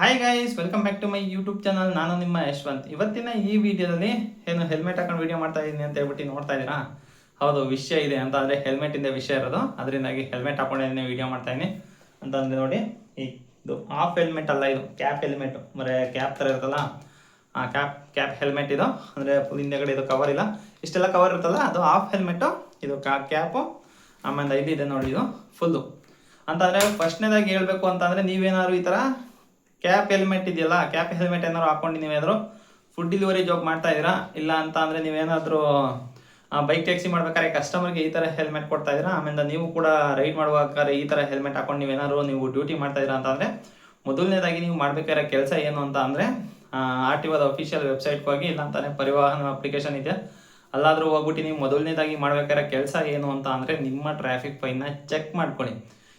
Hi guys, welcome back to my YouTube channel. ನಾನು ನಿಮ್ಮ ಯಶವಂತ್. ಇವತ್ತಿನ ಈ ವಿಡಿಯೋದಲ್ಲಿ ಏನು ಹೆಲ್ಮೆಟ್ ಹಾಕೊಂಡು ವಿಡಿಯೋ ಮಾಡ್ತಾ ಇದ್ದೀನಿ ಅಂತ ಹೇಳ್ಬಿಟ್ಟು ನೋಡ್ತಾ ಇದ್ದೀರಾ? ಹೌದು, ವಿಷಯ ಇದೆ ಅಂತ ಅಂದರೆ ಹೆಲ್ಮೆಟಿಂದ ವಿಷಯ ಇರೋದು. ಅದರಿಂದಾಗಿ ಹೆಲ್ಮೆಟ್ ಹಾಕೊಂಡಿದ್ದೀನಿ, ವಿಡಿಯೋ ಮಾಡ್ತಾ ಇದ್ದೀನಿ ಅಂತಂದರೆ ನೋಡಿ. ಇದು ಹಾಫ್ ಹೆಲ್ಮೆಟ್ ಅಲ್ಲ, ಇದು ಕ್ಯಾಪ್ ಹೆಲ್ಮೆಟ್. ಮರೆ ಕ್ಯಾಪ್ ಥರ ಇರುತ್ತಲ್ಲ, ಕ್ಯಾಪ್ ಹೆಲ್ಮೆಟ್ ಇದು. ಅಂದರೆ ಫುಲ್ ಹಿಂದೆಗಡೆ ಇದು ಕವರ್ ಇಲ್ಲ, ಇಷ್ಟೆಲ್ಲ ಕವರ್ ಇರುತ್ತಲ್ಲ, ಅದು ಹಾಫ್ ಹೆಲ್ಮೆಟು. ಇದು ಕ್ಯಾಪು. ಆಮೇಲೆ ಇದಿದೆ ನೋಡಿ, ಇದು ಫುಲ್ಲು. ಅಂತಂದರೆ ಫಸ್ಟ್ನೇದಾಗಿ ಹೇಳಬೇಕು ಅಂತಂದರೆ, ನೀವೇನಾದ್ರು ಈ ಥರ ಕ್ಯಾಪ್ ಹೆಲ್ಮೆಟ್ ಇದೆಯಲ್ಲ, ಕ್ಯಾಪ್ ಹೆಲ್ಮೆಟ್ ಏನಾದ್ರು ಹಾಕೊಂಡು ನೀವೇನಾದ್ರು ಫುಡ್ ಡೆಲಿವರಿ ಜಾಬ್ ಮಾಡ್ತಾ ಇದ್ದೀರಾ, ಇಲ್ಲ ಅಂತ ಅಂದರೆ ನೀವೇನಾದರೂ ಬೈಕ್ ಟ್ಯಾಕ್ಸಿ ಮಾಡ್ಬೇಕಾದ್ರೆ ಕಸ್ಟಮರ್ಗೆ ಈ ಥರ ಹೆಲ್ಮೆಟ್ ಕೊಡ್ತಾ ಇದ್ದೀರಾ, ಆಮೇಲೆ ನೀವು ಕೂಡ ರೈಡ್ ಮಾಡುವಾಗಾರೆ ಈ ಥರ ಹೆಲ್ಮೆಟ್ ಹಾಕೊಂಡು ನೀವು ಡ್ಯೂಟಿ ಮಾಡ್ತಾ ಇದ್ದೀರಾ ಅಂತಂದರೆ, ಮೊದಲನೇದಾಗಿ ನೀವು ಮಾಡಬೇಕಾಗಿರೋ ಕೆಲಸ ಏನು ಅಂತ ಅಂದರೆ, RTOದ ಅಫಿಷಿಯಲ್ ವೆಬ್ಸೈಟ್ಗೆ ಹೋಗಿ, ಇಲ್ಲ ಅಂತಾನೆ ಪರಿವಾಹನ ಅಪ್ಲಿಕೇಶನ್ ಇದೆ, ಅಲ್ಲಾದರೂ ಹೋಗ್ಬಿಟ್ಟು ನೀವು ಮೊದಲನೇದಾಗಿ ಮಾಡಬೇಕಾಗಿರೋ ಕೆಲಸ ಏನು ಅಂತ ಅಂದರೆ, ನಿಮ್ಮ ಟ್ರಾಫಿಕ್ ಫೈನ್ನ ಚೆಕ್ ಮಾಡ್ಕೊಳ್ಳಿ.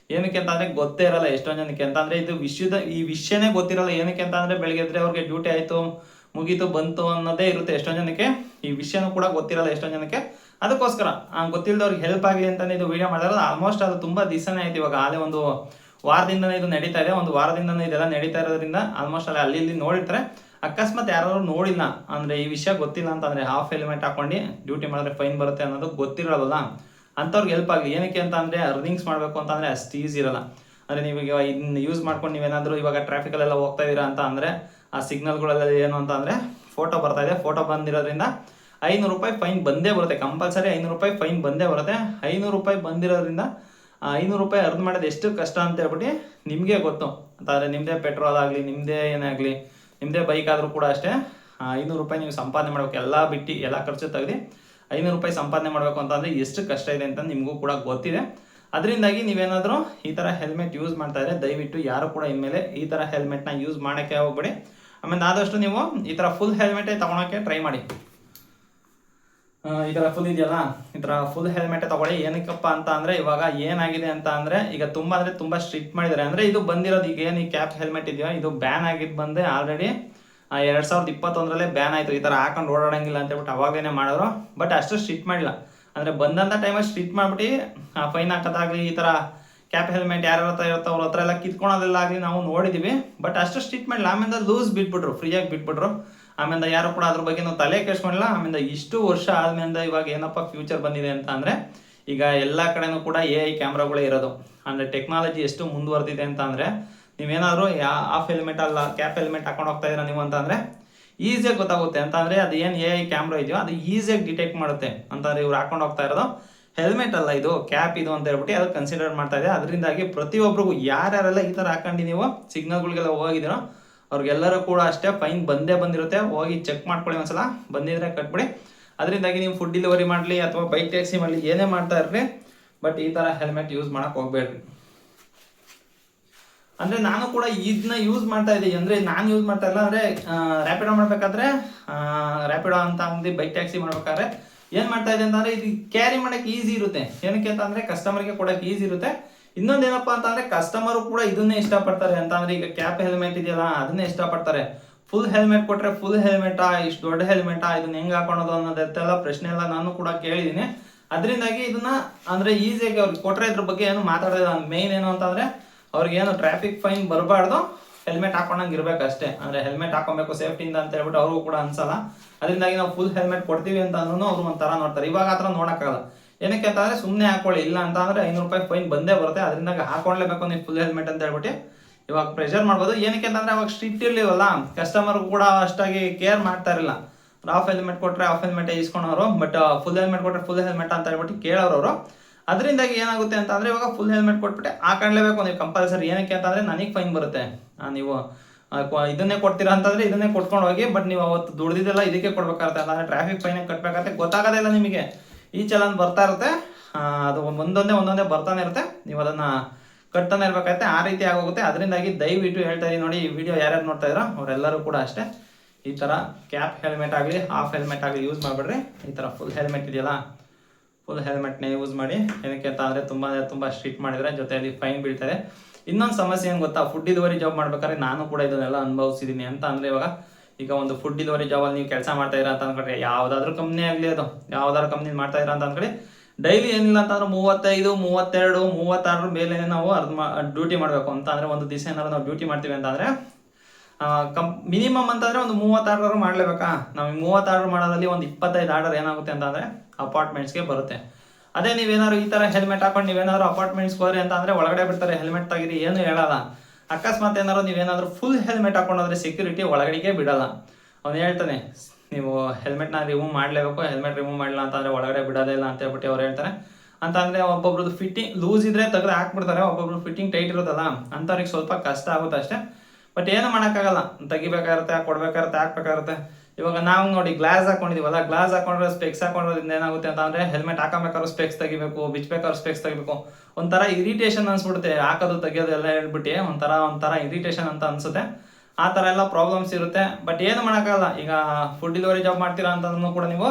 ಏನಕ್ಕೆ ಅಂತ ಅಂದರೆ ಗೊತ್ತೇ ಇರಲ್ಲ ಎಷ್ಟೊಂದು ಜನಕ್ಕೆ. ಅಂತಂದರೆ ಇದು ಈ ವಿಷಯನೇ ಗೊತ್ತಿರಲ್ಲ. ಏನಕ್ಕೆ ಅಂತ ಅಂದರೆ, ಬೆಳಗ್ಗೆ ಎದ್ರೆ ಅವ್ರಿಗೆ ಡ್ಯೂಟಿ ಆಯಿತು, ಮುಗೀತು, ಬಂತು ಅನ್ನೋದೇ ಇರುತ್ತೆ ಎಷ್ಟೊಂದು ಜನಕ್ಕೆ. ಈ ವಿಷಯನೂ ಕೂಡ ಗೊತ್ತಿರಲ್ಲ ಎಷ್ಟೊಂದು ಜನಕ್ಕೆ. ಅದಕ್ಕೋಸ್ಕರ ಗೊತ್ತಿಲ್ಲದವ್ರಿಗೆ ಹೆಲ್ಪ್ ಆಗಲಿ ಅಂತಲೇ ಇದು ವಿಡಿಯೋ ಮಾಡಿರೋದು. ಆಲ್ಮೋಸ್ಟ್ ಅದು ತುಂಬ ದಿವಸನೇ ಆಯ್ತು. ಇವಾಗ ಆಲೇ ಒಂದು ವಾರದಿಂದನೇ ಇದು ನಡೀತಾ ಇದೆ. ಒಂದು ವಾರದಿಂದನೇ ಇದೆಲ್ಲ ನಡೀತಾ ಇರೋದ್ರಿಂದ ಆಲ್ಮೋಸ್ಟ್ ಅಲ್ಲಿ ಇಲ್ಲಿ ನೋಡಿರ್ತಾರೆ. ಅಕಸ್ಮಾತ್ ಯಾರು ನೋಡಿಲ್ಲ ಅಂದರೆ, ಈ ವಿಷಯ ಗೊತ್ತಿಲ್ಲ ಅಂತಂದರೆ, ಹಾಫ್ ಹೆಲ್ಮೆಟ್ ಹಾಕೊಂಡು ಡ್ಯೂಟಿ ಮಾಡಿದ್ರೆ ಫೈನ್ ಬರುತ್ತೆ ಅನ್ನೋದು ಗೊತ್ತಿರೋಲ್ಲ, ಅಂಥವ್ರಿಗೆ ಹೆಲ್ಪ್ ಆಗಲಿ. ಏನಕ್ಕೆ ಅಂತ ಅಂದರೆ, ಅರ್ನಿಂಗ್ಸ್ ಮಾಡಬೇಕು ಅಂತಂದರೆ ಅಷ್ಟು ಈಸಿ ಇರಲ್ಲ. ಅಂದರೆ ನೀವೀಗ ಇದನ್ನ ಯೂಸ್ ಮಾಡ್ಕೊಂಡು ನೀವೇನಾದರೂ ಇವಾಗ ಟ್ರಾಫಿಕಲ್ಲೆಲ್ಲ ಹೋಗ್ತಾ ಇದ್ದೀರಾ ಅಂತ ಅಂದರೆ, ಆ ಸಿಗ್ನಲ್ಗಳಲ್ಲಿ ಏನು ಅಂತ ಅಂದರೆ ಫೋಟೋ ಬರ್ತಾ ಇದೆ. ಫೋಟೋ ಬಂದಿರೋದ್ರಿಂದ ₹500 ಫೈನ್ ಬಂದೇ ಬರುತ್ತೆ. ಕಂಪಲ್ಸರಿ ₹500 ಫೈನ್ ಬಂದೇ ಬರುತ್ತೆ. ₹500 ಬಂದಿರೋದ್ರಿಂದ ₹500 ಅರ್ನ್ ಮಾಡೋದು ಎಷ್ಟು ಕಷ್ಟ ಅಂತ ಹೇಳ್ಬಿಟ್ಟು ನಿಮಗೆ ಗೊತ್ತು. ಅಂತಂದರೆ ನಿಮ್ಮದೇ ಪೆಟ್ರೋಲ್ ಆಗಲಿ, ನಿಮ್ಮದೇ ಏನೇ ಆಗಲಿ, ನಿಮ್ಮದೇ ಬೈಕ್ ಆದರೂ ಕೂಡ ಅಷ್ಟೇ, ₹500 ನೀವು ಸಂಪಾದನೆ ಮಾಡಬೇಕು. ಎಲ್ಲ ಬಿಟ್ಟು ಎಲ್ಲ ಖರ್ಚು ತೆಗೆದು ₹500 ಸಂಪಾದನೆ ಮಾಡಬೇಕು ಅಂತಂದರೆ ಎಷ್ಟು ಕಷ್ಟ ಇದೆ ಅಂತ ನಿಮಗೂ ಕೂಡ ಗೊತ್ತಿದೆ. ಅದರಿಂದಾಗಿ ನೀವೇನಾದರೂ ಈ ಥರ ಹೆಲ್ಮೆಟ್ ಯೂಸ್ ಮಾಡ್ತಾ ಇದ್ದರೆ, ದಯವಿಟ್ಟು ಯಾರು ಕೂಡ ಇನ್ಮೇಲೆ ಈ ಥರ ಹೆಲ್ಮೆಟ್ನ ಯೂಸ್ ಮಾಡೋಕ್ಕೆ ಹೋಗ್ಬೇಡಿ. ಆಮೇಲೆ ಆದಷ್ಟು ನೀವು ಈ ಥರ ಫುಲ್ ಹೆಲ್ಮೆಟೇ ತೊಗೊಳಕ್ಕೆ ಟ್ರೈ ಮಾಡಿ. ಈ ಥರ ಫುಲ್ ಇದೆಯಲ್ಲ, ಈ ಥರ ಫುಲ್ ಹೆಲ್ಮೆಟೇ ತೊಗೊಳ್ಳಿ. ಏನಕ್ಕಪ್ಪ ಅಂತ ಅಂದರೆ, ಇವಾಗ ಏನಾಗಿದೆ ಅಂತ ಅಂದರೆ, ಈಗ ತುಂಬ ಅಂದರೆ ತುಂಬ ಸ್ಟ್ರಿಕ್ಟ್ ಮಾಡಿದ್ದಾರೆ. ಅಂದರೆ ಇದು ಬಂದಿರೋದು, ಈಗ ಏನು ಈ ಕ್ಯಾಪ್ ಹೆಲ್ಮೆಟ್ ಇದೆಯೋ, ಇದು ಬ್ಯಾನ್ ಆಗಿದ್ದು ಬಂದೆ ಆಲ್ರೆಡಿ 2021 ಬ್ಯಾನ್ ಆಯಿತು. ಈ ಥರ ಹಾಕೊಂಡು ಓಡಾಡಂಗಿಲ್ಲ ಅಂತ ಹೇಳ್ಬಿಟ್ಟು ಅವಾಗಲೇ ಮಾಡಿದ್ರು. ಬಟ್ ಅಷ್ಟು ಸ್ಟ್ರಿಕ್ಟ್ ಮಾಡಿಲ್ಲ. ಅಂದರೆ ಬಂದಂಥ ಟೈಮಲ್ಲಿ ಸ್ಟ್ರಿಕ್ಟ್ ಮಾಡಿಬಿಟ್ಟು ಫೈನ್ ಹಾಕೋದಾಗಲಿ, ಈ ಥರ ಕ್ಯಾಪ್ ಹೆಲ್ಮೆಟ್ ಯಾರ್ಯಾರ ಹತ್ರ ಇರುತ್ತೋ ಅವ್ರ ಹತ್ರ ಎಲ್ಲ ಕಿತ್ಕೊಳೋದೆಲ್ಲ ಆಗಲಿ ನಾವು ನೋಡಿದ್ದೀವಿ. ಬಟ್ ಅಷ್ಟು ಸ್ಟ್ರಿಕ್ಟ್ ಮಾಡಿಲ್ಲ. ಆಮೇಲೆ ಲೂಸ್ ಬಿಟ್ಬಿಟ್ರು, ಫ್ರೀಯಾಗಿ ಬಿಟ್ಬಿಟ್ರು. ಆಮೇಲೆ ಯಾರು ಕೂಡ ಅದ್ರ ಬಗ್ಗೆ ನಾವು ತಲೆ ಕೆಡ್ಸ್ಕೊಂಡಿಲ್ಲ. ಆಮೇಲೆ ಇಷ್ಟು ವರ್ಷ ಆದಮೇಲೆ ಇವಾಗ ಏನಪ್ಪ ಫ್ಯೂಚರ್ ಬಂದಿದೆ ಅಂತ ಅಂದರೆ, ಈಗ ಎಲ್ಲ ಕಡೆನೂ ಕೂಡ AI ಕ್ಯಾಮ್ರಾಗಳೇ ಇರೋದು. ಅಂದರೆ ಟೆಕ್ನಾಲಜಿ ಎಷ್ಟು ಮುಂದುವರೆದಿದೆ ಅಂತ ಅಂದರೆ, ನೀವೇನಾದರೂ ಹಾಫ್ ಹೆಲ್ಮೆಟ್ ಅಲ್ಲ ಕ್ಯಾಪ್ ಹೆಲ್ಮೆಟ್ ಹಾಕೊಂಡು ಹೋಗ್ತಾ ಇದ್ದೀರಾ ನೀವು ಅಂತಂದರೆ ಈಸಿಯಾಗಿ ಗೊತ್ತಾಗುತ್ತೆ. ಅಂತಂದರೆ ಅದು ಏನು AI ಕ್ಯಾಮ್ರಾ ಇದೆಯೋ ಅದು ಈಸಿಯಾಗಿ ಡಿಟೆಕ್ಟ್ ಮಾಡುತ್ತೆ. ಅಂತಂದರೆ ಇವ್ರು ಹಾಕೊಂಡು ಹೋಗ್ತಾ ಇರೋದು ಹೆಲ್ಮೆಟ್ ಅಲ್ಲ, ಇದು ಕ್ಯಾಪ್ ಇದು ಅಂತ ಹೇಳ್ಬಿಟ್ಟು ಅದು ಕನ್ಸಿಡರ್ ಮಾಡ್ತಾ ಇದೆ. ಅದರಿಂದಾಗಿ ಪ್ರತಿಯೊಬ್ಬರಿಗೂ ಯಾರ್ಯಾರೆಲ್ಲ ಈ ಥರ ಹಾಕೊಂಡು ನೀವು ಸಿಗ್ನಲ್ಗಳಿಗೆಲ್ಲ ಹೋಗಿದ್ದೀರೋ ಅವ್ರಿಗೆಲ್ಲರೂ ಕೂಡ ಅಷ್ಟೇ ಫೈನ್ ಬಂದೇ ಬಂದಿರುತ್ತೆ. ಹೋಗಿ ಚೆಕ್ ಮಾಡ್ಕೊಳ್ಳಿ ಒಂದ್ಸಲ, ಬಂದಿದ್ರೆ ಕಟ್ಬಿಡಿ. ಅದರಿಂದಾಗಿ ನೀವು ಫುಡ್ ಡೆಲಿವರಿ ಮಾಡಲಿ ಅಥವಾ ಬೈಕ್ ಟ್ಯಾಕ್ಸಿ ಮಾಡಲಿ, ಏನೇ ಮಾಡ್ತಾ ಇರ್ರಿ, ಬಟ್ ಈ ಥರ ಹೆಲ್ಮೆಟ್ ಯೂಸ್ ಮಾಡೋಕೆ ಹೋಗ್ಬೇಡ್ರಿ. ಅಂದರೆ ನಾನು ಕೂಡ ಇದನ್ನ ಯೂಸ್ ಮಾಡ್ತಾ ಇದ್ದೀನಿ. ಅಂದರೆ ನಾನು ಯೂಸ್ ಮಾಡ್ತಾ ಇಲ್ಲ ಅಂದರೆ, ರ್ಯಾಪಿಡೋ ಮಾಡಬೇಕಾದ್ರೆ, ರ್ಯಾಪಿಡೋ ಅಂತ ಅಂದು ಬೈಕ್ ಟ್ಯಾಕ್ಸಿ ಮಾಡ್ಬೇಕಾದ್ರೆ ಏನು ಮಾಡ್ತಾ ಇದೆ ಅಂತಂದರೆ, ಇದು ಕ್ಯಾರಿ ಮಾಡೋಕ್ಕೆ ಈಸಿ ಇರುತ್ತೆ. ಏನಕ್ಕೆ ಅಂತಂದರೆ ಕಸ್ಟಮರ್ಗೆ ಕೊಡೋಕ್ಕೆ ಈಸಿ ಇರುತ್ತೆ. ಇನ್ನೊಂದೇನಪ್ಪ ಅಂತಂದರೆ, ಕಸ್ಟಮರು ಕೂಡ ಇದನ್ನೇ ಇಷ್ಟಪಡ್ತಾರೆ. ಅಂತಂದರೆ ಈಗ ಕ್ಯಾಪ್ ಹೆಲ್ಮೆಟ್ ಇದೆಯಲ್ಲ, ಅದನ್ನೇ ಇಷ್ಟಪಡ್ತಾರೆ. ಫುಲ್ ಹೆಲ್ಮೆಟ್ ಕೊಟ್ಟರೆ ಫುಲ್ ಹೆಲ್ಮೆಟಾ, ಇಷ್ಟು ದೊಡ್ಡ ಹೆಲ್ಮೆಟಾ, ಇದನ್ನ ಹೆಂಗೆ ಹಾಕೊಳೋದು ಅನ್ನೋದೆಲ್ಲ ಪ್ರಶ್ನೆ ಎಲ್ಲ ನಾನು ಕೂಡ ಕೇಳಿದ್ದೀನಿ. ಅದರಿಂದಾಗಿ ಇದನ್ನ ಅಂದರೆ ಈಸಿಯಾಗಿ ಅವ್ರಿಗೆ ಕೊಟ್ಟರೆ ಇದ್ರ ಬಗ್ಗೆ ಏನು ಮಾತಾಡೋದಿಲ್ಲ. ಮೇಯ್ನ್ ಏನು ಅಂತಂದರೆ, ಅವ್ರಿಗೇನು ಟ್ರಾಫಿಕ್ ಫೈನ್ ಬರಬಾರ್ದು, ಹೆಲ್ಮೆಟ್ ಹಾಕೊಂಡಂಗೆ ಇರಬೇಕು ಅಷ್ಟೇ. ಅಂದರೆ ಹೆಲ್ಮೆಟ್ ಹಾಕೊಬೇಕು ಸೇಫ್ಟಿಯಿಂದ ಅಂತ ಹೇಳ್ಬಿಟ್ಟು ಅವ್ರಿಗೂ ಕೂಡ ಅನ್ಸಲ್ಲ. ಅದರಿಂದಾಗಿ ನಾವು ಫುಲ್ ಹೆಲ್ಮೆಟ್ ಕೊಡ್ತೀವಿ ಅಂತ ಅಂದ್ರೂ ಅವ್ರು ಒಂಥರ ನೋಡ್ತಾರೆ. ಇವಾಗ ಆ ಥರ ನೋಡೋಕ್ಕಾಗಲ್ಲ. ಏನಕ್ಕೆ ಅಂತಂದರೆ, ಸುಮ್ಮನೆ ಹಾಕೊಳ್ಳಿ, ಇಲ್ಲ ಅಂತ ಅಂದರೆ ₹500 ಫೈನ್ ಬಂದೇ ಬರುತ್ತೆ. ಅದರಿಂದಾಗಿ ಹಾಕೊಂಡ್ಲೇಬೇಕು ನೀವು ಫುಲ್ ಹೆಲ್ಮೆಟ್ ಅಂತ ಹೇಳ್ಬಿಟ್ಟು ಇವಾಗ ಪ್ರೆಷರ್ ಮಾಡ್ಬೋದು. ಏನಕ್ಕೆ ಅಂತಂದರೆ, ಅವಾಗ ಸ್ಟ್ರಿಕ್ಟ್ ಇರಲಿವಲ್ಲ, ಕಸ್ಟಮರ್ ಕೂಡ ಅಷ್ಟಾಗಿ ಕೇರ್ ಮಾಡ್ತಾ ಇರಲಿಲ್ಲ. ಹಾಫ್ ಹೆಲ್ಮೆಟ್ ಕೊಟ್ಟರೆ ಹಾಫ್ ಹೆಲ್ಮೆಟೇ ಇಸ್ಕೊಳೋರು, ಬಟ್ ಫುಲ್ ಹೆಲ್ಮೆಟ್ ಕೊಟ್ಟರೆ ಫುಲ್ ಹೆಲ್ಮೆಟ್ ಅಂತ ಹೇಳ್ಬಿಟ್ಟು ಕೇಳೋರು. ಅದರಿಂದಾಗಿ ಏನಾಗುತ್ತೆ ಅಂತ ಅಂದರೆ, ಇವಾಗ ಫುಲ್ ಹೆಲ್ಮೆಟ್ ಕೊಟ್ಬಿಟ್ಟು ಹಾಕೊಂಡ್ಲೇಬೇಕು ನೀವು ಕಂಪಲ್ಸರಿ. ಏನಕ್ಕೆ ಅಂತಂದರೆ ನನಗೆ ಫೈನ್ ಬರುತ್ತೆ. ನೀವು ಇದನ್ನೇ ಕೊಡ್ತೀರಾ ಅಂತಂದರೆ ಇದನ್ನೇ ಕೊಟ್ಕೊಂಡು ಹೋಗಿ, ಬಟ್ ನೀವು ಅವತ್ತು ದುಡ್ದಿದ್ದೆಲ್ಲ ಇದಕ್ಕೆ ಕೊಡ್ಬೇಕಾಗುತ್ತೆ. ಅಂತಂದರೆ ಟ್ರಾಫಿಕ್ ಫೈನ್ ಕಟ್ಟಬೇಕಾಗತ್ತೆ. ಗೊತ್ತಾಗೋದೇ ಇಲ್ಲ ನಿಮಗೆ. ಈ ಚಲನ್ ಬರ್ತಾ ಇರುತ್ತೆ, ಅದು ಒಂದೊಂದೇ ಬರ್ತಾನೆ ಇರುತ್ತೆ. ನೀವು ಅದನ್ನು ಕಟ್ತಾನೆ ಇರಬೇಕಾಗುತ್ತೆ. ಆ ರೀತಿ ಆಗೋಗುತ್ತೆ. ಅದರಿಂದಾಗಿ ದಯವಿಟ್ಟು ಹೇಳ್ತಾ ಇದ್ದೀನಿ ನೋಡಿ, ಈ ವಿಡಿಯೋ ಯಾರ್ಯಾರು ನೋಡ್ತಾ ಇದ್ದೀರೋ ಅವರೆಲ್ಲರೂ ಕೂಡ ಅಷ್ಟೇ, ಈ ಥರ ಕ್ಯಾಪ್ ಹೆಲ್ಮೆಟ್ ಆಗಲಿ ಹಾಫ್ ಹೆಲ್ಮೆಟ್ ಆಗಲಿ ಯೂಸ್ ಮಾಡಿಬಿಡ್ರಿ. ಈ ಥರ ಫುಲ್ ಹೆಲ್ಮೆಟ್ ಇದೆಯಲ್ಲ, ಫುಲ್ ಹೆಲ್ಮೆಟ್ನೇ ಯೂಸ್ ಮಾಡಿ. ಏನಕ್ಕೆ ಅಂತ ಅಂದರೆ, ತುಂಬ ಸ್ಟ್ರಿಕ್ಟ್ ಮಾಡಿದರೆ ಜೊತೆಯಲ್ಲಿ ಫೈನ್ ಬೀಳ್ತಾರೆ. ಇನ್ನೊಂದು ಸಮಸ್ಯೆ ಏನು ಗೊತ್ತಾ, ಫುಡ್ ಡೆಲಿವರಿ ಜಾಬ್ ಮಾಡ್ಬೇಕಾದ್ರೆ ನಾನು ಕೂಡ ಇದನ್ನೆಲ್ಲ ಅನುಭವಿಸಿದ್ದೀನಿ. ಅಂತ ಅಂದರೆ, ಈಗ ಒಂದು ಫುಡ್ ಡೆಲಿವರಿ ಜಾಬಲ್ಲಿ ನೀವು ಕೆಲಸ ಮಾಡ್ತಾ ಇದ್ದೀರಾ ಅಂತ ಅಂದ್ಕೊಂಡ್ರೆ, ಯಾವುದಾದ್ರೂ ಕಂಪ್ನಿ ಆಗಲಿ, ಅದು ಯಾವುದಾದ್ರು ಕಂಪ್ನಿ ಮಾಡ್ತಾ ಇದ್ದೀರಾ ಅಂತ ಅಂದ್ಕೊಳ್ಳಿ, ಡೈಲಿ ಏನಿಲ್ಲ ಅಂತಂದ್ರೆ 35, 32, 36 ಮೇಲೆ ನಾವು ಡ್ಯೂಟಿ ಮಾಡಬೇಕು. ಅಂತ ಅಂದರೆ ಒಂದು ದಿವಸ ಏನಾದ್ರು ನಾವು ಡ್ಯೂಟಿ ಮಾಡ್ತೀವಿ ಅಂತಂದರೆ ಮಿನಿಮಮ್ ಅಂತಂದರೆ ಒಂದು 30 ಆರ್ಡರ್ ಮಾಡಲೇಬೇಕಾ. ನಾವು 30 ಆರ್ಡರ್ ಮಾಡೋದ್ರಲ್ಲಿ ಒಂದು 25 ಆರ್ಡರ್ ಏನಾಗುತ್ತೆ ಅಂತಂದರೆ ಅಪಾರ್ಟ್ಮೆಂಟ್ಸ್ಗೆ ಬರುತ್ತೆ. ಅದೇ ನೀವೇನಾದ್ರು ಈ ಥರ ಹೆಲ್ಮೆಟ್ ಹಾಕೊಂಡು ನೀವೇನಾದ್ರು ಅಪಾರ್ಟ್ಮೆಂಟ್ಸ್ಗೆ ಹೋದ್ರೆ ಅಂತ ಅಂದರೆ ಒಳಗಡೆ ಬಿಡ್ತಾರೆ, ಹೆಲ್ಮೆಟ್ ತೆಗೀರಿ ಏನು ಹೇಳಲ್ಲ. ಅಕಸ್ಮಾತ್ ಏನಾದ್ರು ನೀವೇನಾದರೂ ಫುಲ್ ಹೆಲ್ಮೆಟ್ ಹಾಕೊಂಡೋದ್ರೆ ಸೆಕ್ಯೂರಿಟಿ ಒಳಗಡೆಗೆ ಬಿಡಲ್ಲ. ಅವ್ನು ಹೇಳ್ತಾನೆ ನೀವು ಹೆಲ್ಮೆಟ್ನ ರಿಮೂವ್ ಮಾಡಲೇಬೇಕು, ಹೆಲ್ಮೆಟ್ ರಿಮೂವ್ ಮಾಡಲಿಲ್ಲ ಅಂತಂದರೆ ಒಳಗಡೆ ಬಿಡೋದೇ ಇಲ್ಲ ಅಂತ ಹೇಳ್ಬಿಟ್ಟು ಅವ್ರು ಹೇಳ್ತಾರೆ. ಅಂತ ಅಂದರೆ ಒಬ್ಬೊಬ್ರದ್ದು ಫಿಟ್ಟಿಂಗ್ ಲೂಸ್ ಇದ್ದರೆ ತೆಗೆದು ಹಾಕ್ಬಿಡ್ತಾರೆ, ಒಬ್ಬೊಬ್ರು ಫಿಟ್ಟಿಂಗ್ ಟೈಟ್ ಇರೋದಲ್ಲ ಅಂಥವ್ರಿಗೆ ಸ್ವಲ್ಪ ಕಷ್ಟ ಆಗುತ್ತೆ ಅಷ್ಟೇ. ಬಟ್ ಏನು ಮಾಡೋಕ್ಕಾಗಲ್ಲ, ತೆಗಿಬೇಕಾಗಿರುತ್ತೆ, ಕೊಡಬೇಕಾಗುತ್ತೆ, ಹಾಕ್ಬೇಕಾಗುತ್ತೆ. ಇವಾಗ ನಾವು ನೋಡಿ ಗ್ಲಾಸ್ ಹಾಕೊಂಡಿದ್ದೀವಲ್ಲ, ಗ್ಲಾಸ್ ಹಾಕೊಂಡ್ರೆ ಸ್ಪೆಕ್ಸ್ ಹಾಕೊಂಡ್ರಿಂದ ಏನಾಗುತ್ತೆ ಅಂತ ಅಂದರೆ ಹೆಲ್ಮೆಟ್ ಹಾಕೋಬೇಕಾದ್ರೂ ಸ್ಪೆಕ್ಸ್ ತೆಗಿಬೇಕು, ಬಿಚ್ಚಬೇಕಾದ್ರೂ ಸ್ಪೆಕ್ಸ್ ತೆಗಿಬೇಕು. ಒಂಥರ ಇರಿಟೇಷನ್ ಅನ್ಸ್ಬಿಡುತ್ತೆ, ಹಾಕೋದು ತೆಗಿಯೋದು ಎಲ್ಲ ಹೇಳ್ಬಿಟ್ಟು ಒಂಥರ ಇರಿಟೇಷನ್ ಅಂತ ಅನ್ಸುತ್ತೆ. ಆ ಥರ ಎಲ್ಲ ಪ್ರಾಬ್ಲಮ್ಸ್ ಇರುತ್ತೆ. ಬಟ್ ಏನು ಮಾಡೋಕ್ಕಾಗಲ್ಲ. ಈಗ ಫುಡ್ ಡೆಲಿವರಿ ಜಾಬ್ ಮಾಡ್ತೀರಾ ಅಂತಂದ್ರೂ ಕೂಡ ನೀವು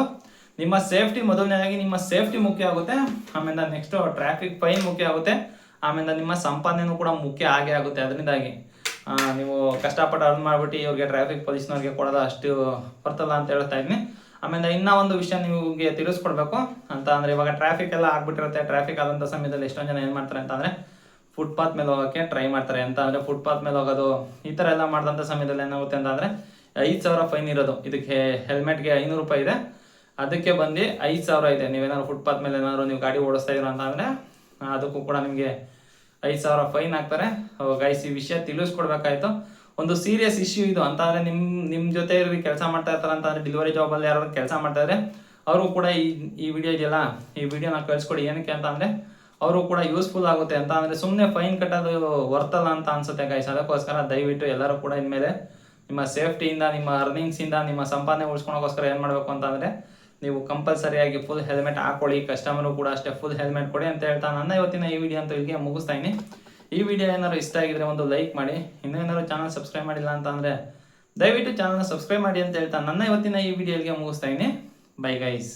ನಿಮ್ಮ ಸೇಫ್ಟಿ ಮೊದಲನೇದಾಗಿ ನಿಮ್ಮ ಸೇಫ್ಟಿ ಮುಖ್ಯ ಆಗುತ್ತೆ. ಆಮೇಲೆ ನೆಕ್ಸ್ಟು ಟ್ರಾಫಿಕ್ ಫೈನ್ ಮುಖ್ಯ ಆಗುತ್ತೆ. ಆಮೇಲೆ ನಿಮ್ಮ ಸಂಪಾದನೆಯೂ ಕೂಡ ಮುಖ್ಯ ಆಗೇ ಆಗುತ್ತೆ. ಅದರಿಂದಾಗಿ ನೀವು ಕಷ್ಟಪಟ್ಟು ಅರ್ನ್ ಮಾಡಿಬಿಟ್ಟು ಇವ್ರಿಗೆ ಟ್ರಾಫಿಕ್ ಪೊಲೀಸ್ನವ್ರಿಗೆ ಕೊಡೋದು ಅಷ್ಟು ಬರ್ತಲ್ಲ ಅಂತ ಹೇಳ್ತಾ ಇದ್ದೀನಿ. ಆಮೇಲೆ ಇನ್ನೂ ಒಂದು ವಿಷಯ ನಿಮಗೆ ತಿಳಿಸ್ಕೊಡ್ಬೇಕು ಅಂತ ಅಂದರೆ, ಇವಾಗ ಟ್ರಾಫಿಕ್ ಎಲ್ಲ ಆಗ್ಬಿಟ್ಟಿರುತ್ತೆ. ಟ್ರಾಫಿಕ್ ಆದಂಥ ಸಮಯದಲ್ಲಿ ಎಷ್ಟೊಂದು ಜನ ಏನು ಮಾಡ್ತಾರೆ ಅಂತ ಅಂದರೆ ಫುಟ್ಪಾತ್ ಮೇಲೆ ಹೋಗೋಕ್ಕೆ ಟ್ರೈ ಮಾಡ್ತಾರೆ. ಅಂತ ಅಂದರೆ ಫುಟ್ಪಾತ್ ಮೇಲೆ ಹೋಗೋದು ಈ ಥರ ಎಲ್ಲ ಮಾಡಿದಂಥ ಸಮಯದಲ್ಲಿ ಏನಾಗುತ್ತೆ ಅಂತ ಅಂದರೆ 5,000 ಫೈನ್ ಇರೋದು. ಇದಕ್ಕೆ ಹೆಲ್ಮೆಟ್ಗೆ 500 ರೂಪಾಯಿ ಇದೆ, ಅದಕ್ಕೆ ಬಂದು 5,000 ಇದೆ. ನೀವೇನಾದ್ರು ಫುಟ್ಪಾತ್ ಮೇಲೆ ಏನಾದ್ರು ನೀವು ಗಾಡಿ ಓಡಿಸ್ತಾ ಇದ್ದೀರ ಅಂತ ಅಂದರೆ ಅದಕ್ಕೂ ಕೂಡ ನಿಮಗೆ 5,000 ಫೈನ್ ಹಾಕ್ತಾರೆ. ಗೈಸ್, ಈ ವಿಷಯ ತಿಳಿಸ್ಕೊಡ್ಬೇಕಾಯ್ತು. ಒಂದು ಸೀರಿಯಸ್ ಇಶ್ಯೂ ಇದು ಅಂತ ಅಂದರೆ ನಿಮ್ಮ ಜೊತೆ ಕೆಲಸ ಮಾಡ್ತಾ ಇರ್ತಾರೆ ಅಂತ ಅಂದರೆ ಡೆಲಿವರಿ ಜಾಬಲ್ಲಿ ಯಾರು ಕೆಲಸ ಮಾಡ್ತಾ ಇದ್ದಾರೆ ಅವರು ಕೂಡ ಈ ವಿಡಿಯೋ ಇದೆಯಲ್ಲ, ಈ ವಿಡಿಯೋನ ಕಳಿಸ್ಕೊಡಿ. ಏನಕ್ಕೆ ಅಂತ ಅಂದರೆ ಅವರು ಕೂಡ ಯೂಸ್ಫುಲ್ ಆಗುತ್ತೆ. ಅಂತ ಅಂದರೆ ಸುಮ್ಮನೆ ಫೈನ್ ಕಟ್ಟೋದು ವರ್ತಲ್ಲ ಅಂತ ಅನ್ಸುತ್ತೆ ಗೈಸ್. ಅದಕ್ಕೋಸ್ಕರ ದಯವಿಟ್ಟು ಎಲ್ಲರೂ ಕೂಡ ಇನ್ಮೇಲೆ ನಿಮ್ಮ ಸೇಫ್ಟಿಯಿಂದ, ನಿಮ್ಮ ಅರ್ನಿಂಗ್ಸಿಂದ, ನಿಮ್ಮ ಸಂಪಾದನೆ ಉಳಿಸ್ಕೊಳೋಕ್ಕೋಸ್ಕರ ಏನು ಮಾಡಬೇಕು ಅಂತ ಅಂದರೆ ನೀವು ಕಂಪಲ್ಸರಿಯಾಗಿ ಫುಲ್ ಹೆಲ್ಮೆಟ್ ಹಾಕೊಳ್ಳಿ. ಕಸ್ಟಮರು ಕೂಡ ಅಷ್ಟೇ ಫುಲ್ ಹೆಲ್ಮೆಟ್ ಕೊಡಿ ಅಂತ ಹೇಳ್ತಾ ನನ್ನ ಇವತ್ತಿನ ಈ ವಿಡಿಯೋ ಅಂತ ಇಲ್ಲಿಗೆ ಮುಗಿಸ್ತಾ ಇದ್ದೀನಿ. ಈ ವಿಡಿಯೋ ಏನಾದ್ರು ಇಷ್ಟ ಆಗಿದ್ರೆ ಒಂದು ಲೈಕ್ ಮಾಡಿ. ಇನ್ನೂ ಏನಾದ್ರು ಚಾನಲ್ ಸಬ್ಸ್ಕ್ರೈಬ್ ಮಾಡಿಲ್ಲ ಅಂತ ಅಂದರೆ ದಯವಿಟ್ಟು ಚಾನಲ್ನ ಸಬ್ಸ್ಕ್ರೈಬ್ ಮಾಡಿ ಅಂತ ಹೇಳ್ತಾ ನನ್ನ ಇವತ್ತಿನ ಈ ವಿಡಿಯೋ ಇಲ್ಲಿಗೆ ಮುಗಿಸ್ತಾ ಇದ್ದೀನಿ. Bye guys.